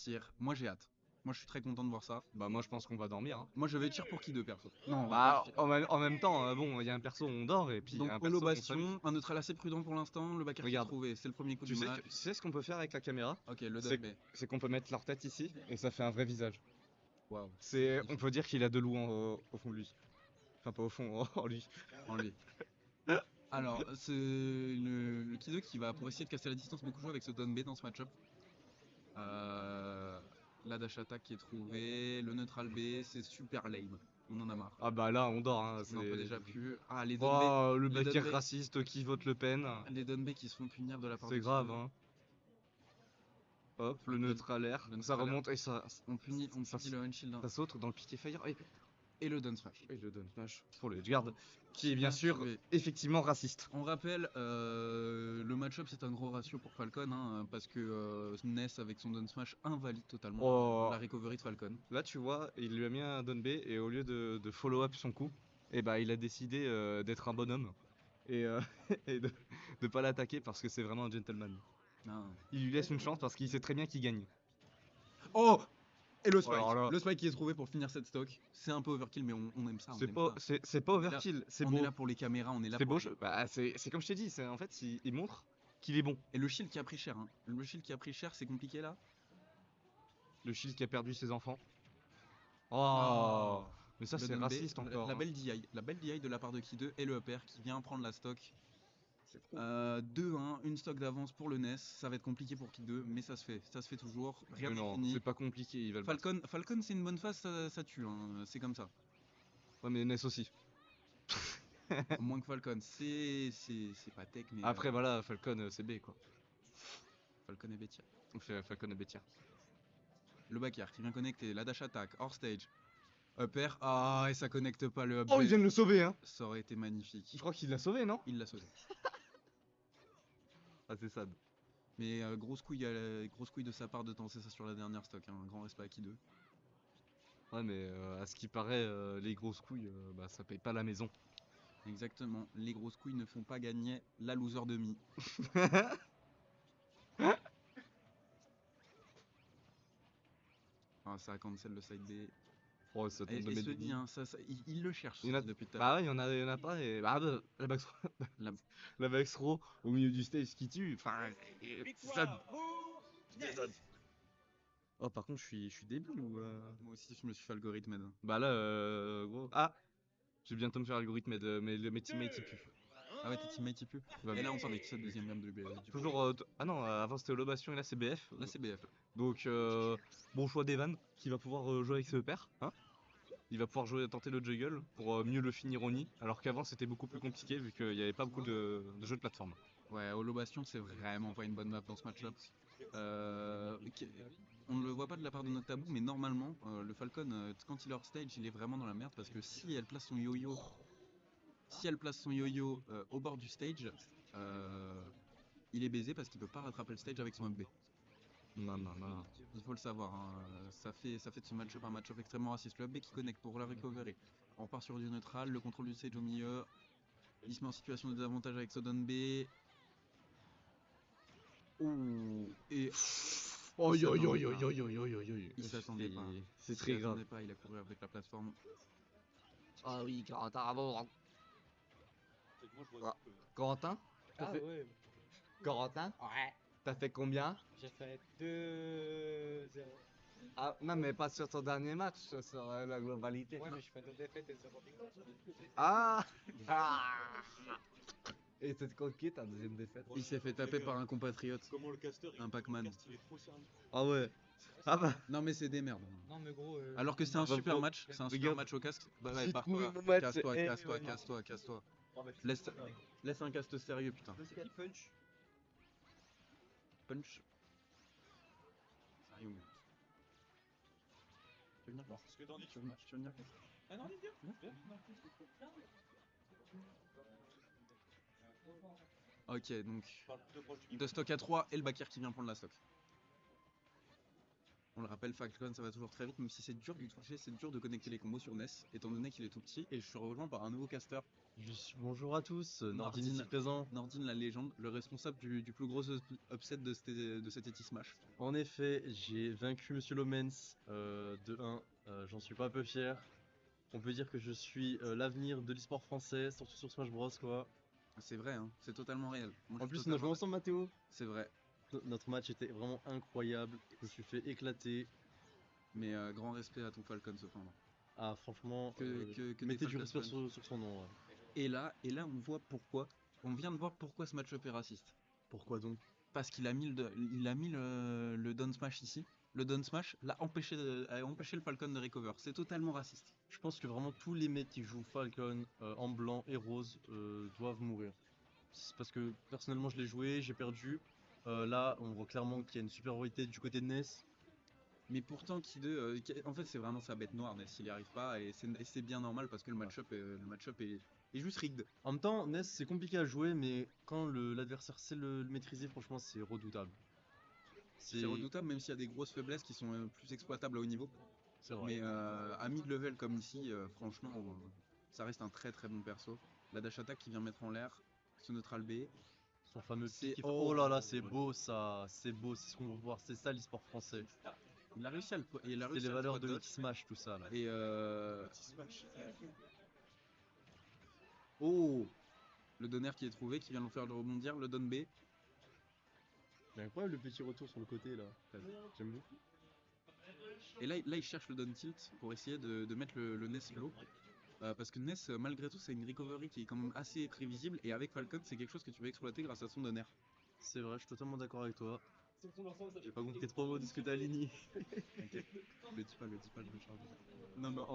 partir. Moi j'ai hâte. Moi je suis très content de voir ça. Bah moi je pense qu'on va dormir. Hein. Moi je vais tirer pour qui de perso? Non, Bah en même temps, bon, il y a un perso on dort et puis donc un holo perso on s'amuse. bastion, un neutral assez prudent pour l'instant, le backer qui est Regarde. trouvé, c'est le premier coup Tu du sais, match. tu sais ce qu'on peut faire avec la caméra? Ok, le C'est dot B. c'est qu'on peut mettre leur tête ici et ça fait un vrai visage. Waouh. On peut dire qu'il a de loup au fond de lui. Enfin pas au fond, en lui. En lui. Alors, c'est le Kido qui va, pour essayer de casser la distance, beaucoup jouer avec ce don B dans ce match-up. La dash attack qui est trouvée, le neutral B, c'est super lame. On en a marre. Ah bah là on dort, hein, On n'en peut c'est... déjà plus. Ah, les don B. Oh, le Les backer don B. raciste qui vote Le Pen. Les don B qui se font punir de la part de C'est grave, Kido. hein. Hop, le Ok, neutral air, le ça neutral air. remonte et ça, On punit ça, le Unshield ça saute dans le piqué fire et le down smash. et le down smash pour le edgeguard, qui est bien Bien sûr tué. effectivement raciste. On rappelle, le match-up c'est un gros ratio pour Falcon, hein, parce que Ness avec son down smash invalide totalement Oh, la recovery de Falcon. là tu vois, il lui a mis un down B et au lieu de follow up son coup, et bah il a décidé d'être un bonhomme et, et de pas l'attaquer parce que c'est vraiment un gentleman. Ah. Il lui laisse une chance parce qu'il sait très bien qu'il gagne. Oh! Et le Oh spike! alors là. Le spike qui est trouvé pour finir cette stock. C'est un peu overkill, mais on aime ça. On aime ça. C'est pas overkill, c'est On beau. est là pour les caméras, on est là C'est pour. beau, bah c'est comme je t'ai dit, en fait il montre qu'il est bon. Et le shield qui a pris cher, hein. Le shield qui a pris cher, c'est compliqué là. Le shield qui a perdu ses enfants. Ah. Oh, mais ça Le c'est down B, raciste encore. la Hein. belle DI. La belle DI de la part de Ki2 et le upper qui vient prendre la stock. 2-1, une stock d'avance pour le NES. Ça va être compliqué pour Ki2, mais ça se fait toujours. Rien Mais n'est non, fini. c'est pas compliqué, il va le battre. Falcon c'est une bonne phase, ça tue, hein. C'est comme ça. Ouais, mais Ness aussi. Moins que Falcon, c'est pas tech, mais Après voilà, Falcon c'est B quoi. Falcon et Betia. On fait Falcon et Betia. Le backer qui vient connecter, la dash attack, hors stage. Upper, ah, et ça connecte pas le up. Oh, il vient de le sauver hein. Ça aurait été magnifique. Je crois qu'il l'a sauvé non? Il l'a sauvé. Ah c'est sad. Mais grosse couille de sa part de tenter ça sur la dernière stock, hein. Un grand respect à Ki2. Ouais mais à ce qui paraît, les grosses couilles, bah ça paye pas la maison. Exactement, les grosses couilles ne font pas gagner la loser demi. Ah, ça a cancel le side B. Oh, ça tombe de Et se mettre dit, hein, il le cherche Il y en a... depuis tout à Bah l'heure. ouais, il y en a pas et... Bah, la back La- la back throw au milieu du stage qui tue. Enfin, ça... Oh, par contre, je suis débile ou... Moi aussi, je me suis fait algorithme. Bah là, gros... Ah! Je vais bientôt me faire algorithme, mais mes teammates ils puent. Ah ouais, tes teammates ils puent. Ouais, Et là, on parle avec qui cette deuxième gamme de BF du coup. toujours... Ah non, avant c'était Holobastion et là c'est BF. Là, c'est BF. Donc, bon choix d'Evan qui va pouvoir jouer avec ses pairs. Hein, il va pouvoir tenter le juggle pour mieux le finir au nid. Alors qu'avant c'était beaucoup plus compliqué vu qu'il n'y avait pas beaucoup de jeux de plateforme. Ouais, Holo Bastion, c'est vraiment pas une bonne map dans ce match-up. On ne le voit pas de la part de notre tabou, mais normalement, le Falcon, quand il est hors stage, il est vraiment dans la merde parce que si elle place son yo-yo, au bord du stage, il est baisé parce qu'il peut pas rattraper le stage avec son up B. Non, non, non. Il faut le savoir, hein. Ça fait de ce match-up un match-up extrêmement raciste. Le up B qui connecte pour la recovery. On part sur du neutral, le contrôle du stage au milieu. Il se met en situation de désavantage avec Sodon B. Ouh. Et Oh il yo yo s'attendait yo pas. yo yo yo yo yo. Il s'attendait pas. C'est Il très s'y grave. attendait pas, il a couru avec la plateforme. Ah oui, Corentin avant. Corentin? Ah ouais, Corentin? ouais. T'as fait combien? J'ai fait 2-0. Ah non mais pas sur ton dernier match, sur la globalité. Ouais, mais je fais 2 défaites et 0 victoire. Ah! Et c'est contre qui ta deuxième défaite? Il s'est fait taper par un compatriote, un Pac-Man. Ah ouais. Ah bah. Non mais c'est des merdes. Non, mais gros. Alors que c'est un Bah, super faut- match, c'est un super regarde. match au casque. Bah J'ai ouais, trouvé barre-toi, mon match, casse-toi, eh, casse-toi, ouais. casse-toi, casse-toi. Laisse un cast sérieux, putain. Punch. Punch. Sérieux. Tu veux venir voir? Tu veux venir? Ah non, il vient. Ok, donc de stock à 3 et le backer qui vient prendre la stock. On le rappelle, Falcon ça va toujours très vite, même si c'est dur de toucher, c'est dur de connecter les combos sur NES, étant donné qu'il est tout petit, et je suis rejoint par un nouveau caster Bonjour à tous, Nordine Nordine. ici présent. Nordine, la légende, le responsable du plus gros upset de cet Eti Smash. En effet, j'ai vaincu Monsieur Lomens de 1. J'en suis pas peu fier. On peut dire que je suis l'avenir de l'e-sport français, surtout sur Smash Bros quoi. C'est vrai, hein, c'est totalement réel. Moi, je En suis plus, on a totalement joué ensemble, Mathéo. C'est vrai, Notre match était vraiment incroyable. Je me suis fait éclater. mais grand respect à ton Falcon cependant. Ah, franchement, Que mettez des du Falcon respect Punch. sur son nom. Ouais. Et là, on voit pourquoi. On vient de voir pourquoi ce match-up est raciste. Pourquoi donc? Parce qu'il a mis le down smash ici. Le down smash a empêché le Falcon de recover. C'est totalement raciste. Je pense que vraiment tous les mecs qui jouent Falcon en blanc et rose doivent mourir. C'est parce que personnellement je l'ai joué, j'ai perdu. Là, on voit clairement qu'il y a une supériorité du côté de Ness. Mais pourtant, en fait, c'est vraiment sa bête noire, Ness. Il n'y arrive pas et c'est bien normal parce que le match-up est juste rigged. En même temps, Ness c'est compliqué à jouer, mais quand l'adversaire sait le maîtriser, franchement c'est redoutable. C'est redoutable, même s'il y a des grosses faiblesses qui sont plus exploitables à haut niveau. C'est vrai. Mais à mid-level comme ici, franchement, ça reste un très très bon perso. La dash attack qui vient mettre en l'air ce neutral B. Son fameux C'est- pic. oh. Oh là là, c'est beau ça, c'est beau, c'est ce qu'on veut voir, c'est ça l'e-sport français. Il a réussi à le, il a C'est réussi les à le valeurs spot de dodge. X-Smash tout ça là. Et oh, le donner qui est trouvé, qui vient de faire le rebondir, le don B. C'est incroyable le petit retour sur le côté là. J'aime beaucoup. Et là, il cherche le don tilt pour essayer de mettre le Ness low. Parce que Ness, malgré tout, c'est une recovery qui est quand même assez prévisible. Et avec Falcon, c'est quelque chose que tu vas exploiter grâce à son donner. C'est vrai, je suis totalement d'accord avec toi. J'ai pas compris trop de ce que t'as aligné. Le dis pas, je me charge. Non, mais